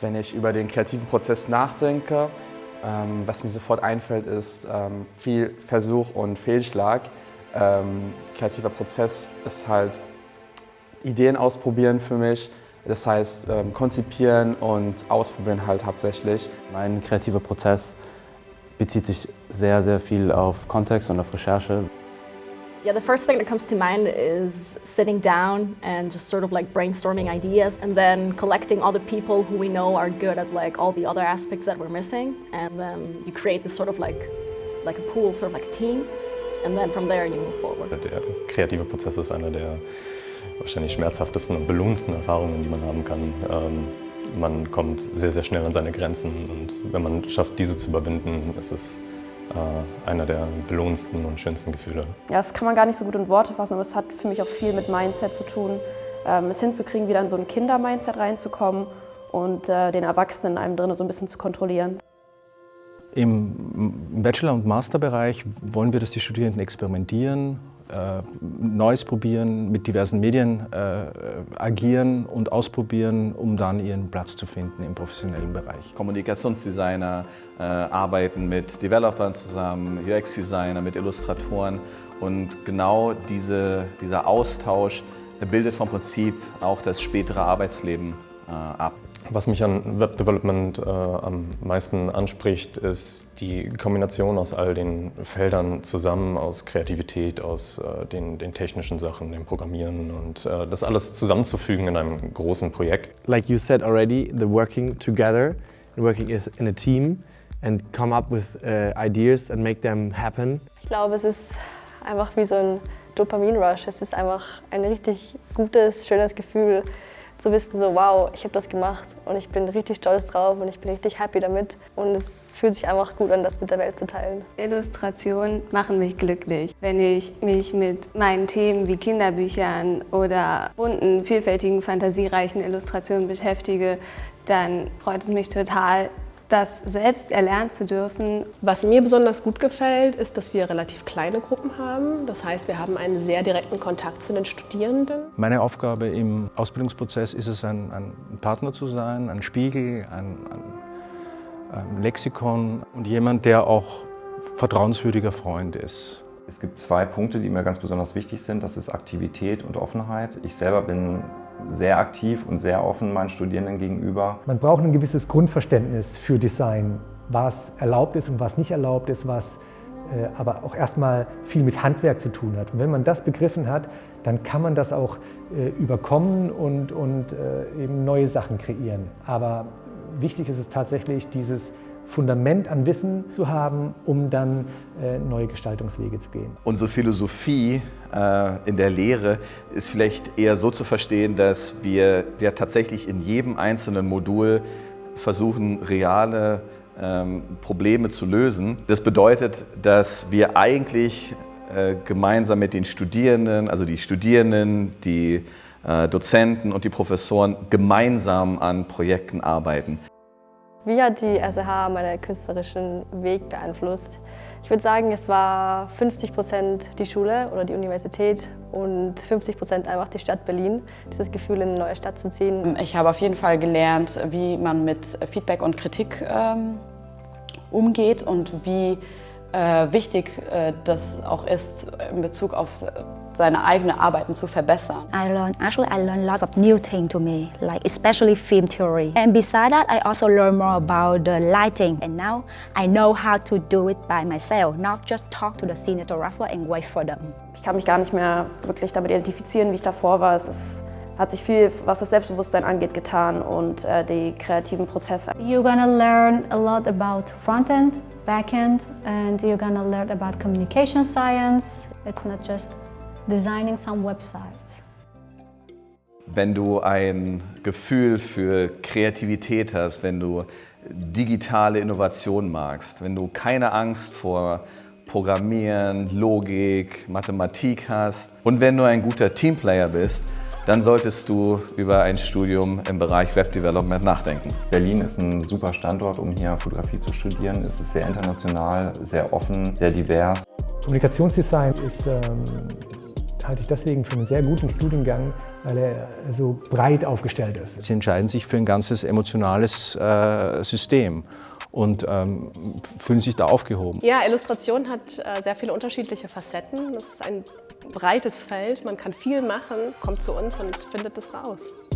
Wenn ich über den kreativen Prozess nachdenke, was mir sofort einfällt, ist viel Versuch und Fehlschlag. Kreativer Prozess ist halt Ideen ausprobieren für mich. Das heißt, konzipieren und ausprobieren halt hauptsächlich. Mein kreativer Prozess bezieht sich sehr, sehr viel auf Kontext und auf Recherche. Yeah, the first thing that comes to mind is sitting down and just sort of like brainstorming ideas and then collecting all the people who we know are good at like all the other aspects that we're missing, and then you create this sort of like a pool, sort of like a team, and then from there you move forward. Der kreative Prozess ist eine der wahrscheinlich schmerzhaftesten und belohnendsten Erfahrungen, die man haben kann. Man kommt sehr, sehr schnell an seine Grenzen, und wenn man schafft, diese zu überwinden, ist es einer der belohnendsten und schönsten Gefühle. Ja, das kann man gar nicht so gut in Worte fassen, aber es hat für mich auch viel mit Mindset zu tun. Es hinzukriegen, wieder in so ein Kinder-Mindset reinzukommen und den Erwachsenen in einem drin so ein bisschen zu kontrollieren. Im Bachelor- und Masterbereich wollen wir, dass die Studierenden experimentieren, Neues probieren, mit diversen Medien agieren und ausprobieren, um dann ihren Platz zu finden im professionellen Bereich. Kommunikationsdesigner arbeiten mit Developern zusammen, UX-Designer mit Illustratoren, und genau dieser Austausch bildet vom Prinzip auch das spätere Arbeitsleben ab. Was mich an Web Development am meisten anspricht, ist die Kombination aus all den Feldern zusammen, aus Kreativität, aus den technischen Sachen, dem Programmieren, und das alles zusammenzufügen in einem großen Projekt. Like you said already, the working together and working in a team and come up with ideas and make them happen. Ich glaube, es ist einfach wie so ein Dopamin-Rush. Es ist einfach ein richtig gutes, schönes Gefühl, zu wissen, so wow, ich habe das gemacht und ich bin richtig stolz drauf und ich bin richtig happy damit, und es fühlt sich einfach gut an, das mit der Welt zu teilen. Illustrationen machen mich glücklich. Wenn ich mich mit meinen Themen wie Kinderbüchern oder bunten, vielfältigen, fantasiereichen Illustrationen beschäftige, dann freut es mich total, das selbst erlernen zu dürfen. Was mir besonders gut gefällt, ist, dass wir relativ kleine Gruppen haben. Das heißt, wir haben einen sehr direkten Kontakt zu den Studierenden. Meine Aufgabe im Ausbildungsprozess ist es, ein Partner zu sein, ein Spiegel, ein Lexikon und jemand, der auch vertrauenswürdiger Freund ist. Es gibt zwei Punkte, die mir ganz besonders wichtig sind. Das ist Aktivität und Offenheit. Ich selber bin sehr aktiv und sehr offen meinen Studierenden gegenüber. Man braucht ein gewisses Grundverständnis für Design, was erlaubt ist und was nicht erlaubt ist, was aber auch erstmal viel mit Handwerk zu tun hat. Und wenn man das begriffen hat, dann kann man das auch überkommen und eben neue Sachen kreieren. Aber wichtig ist es tatsächlich, dieses Fundament an Wissen zu haben, um dann neue Gestaltungswege zu gehen. Unsere Philosophie in der Lehre ist vielleicht eher so zu verstehen, dass wir ja tatsächlich in jedem einzelnen Modul versuchen, reale Probleme zu lösen. Das bedeutet, dass wir eigentlich gemeinsam mit den Studierenden, also die Studierenden, die Dozenten und die Professoren gemeinsam an Projekten arbeiten. Wie hat die SRH meinen künstlerischen Weg beeinflusst? Ich würde sagen, es war 50% die Schule oder die Universität und 50% einfach die Stadt Berlin, dieses Gefühl, in eine neue Stadt zu ziehen. Ich habe auf jeden Fall gelernt, wie man mit Feedback und Kritik umgeht und wie wichtig das auch ist, in Bezug auf seine eigene Arbeiten zu verbessern. I learned lots of new things to me, like especially film theory. And beside that, I also learned more about the lighting. And now I know how to do it by myself, not just talk to the cinematographer and wait for them. Ich kann mich gar nicht mehr wirklich damit identifizieren, wie ich davor war. Es hat sich viel, was das Selbstbewusstsein angeht, getan und die kreativen Prozesse. You're gonna learn a lot about front-end, back-end, and you're gonna learn about communication science. It's not just designing some websites. Wenn du ein Gefühl für Kreativität hast, wenn du digitale Innovation magst, wenn du keine Angst vor Programmieren, Logik, Mathematik hast und wenn du ein guter Teamplayer bist, dann solltest du über ein Studium im Bereich Web Development nachdenken. Berlin ist ein super Standort, um hier Fotografie zu studieren. Es ist sehr international, sehr offen, sehr divers. Kommunikationsdesign ist halte ich deswegen für einen sehr guten Studiengang, weil er so breit aufgestellt ist. Sie entscheiden sich für ein ganzes emotionales System und fühlen sich da aufgehoben. Ja, Illustration hat sehr viele unterschiedliche Facetten. Das ist ein breites Feld, man kann viel machen, kommt zu uns und findet es raus.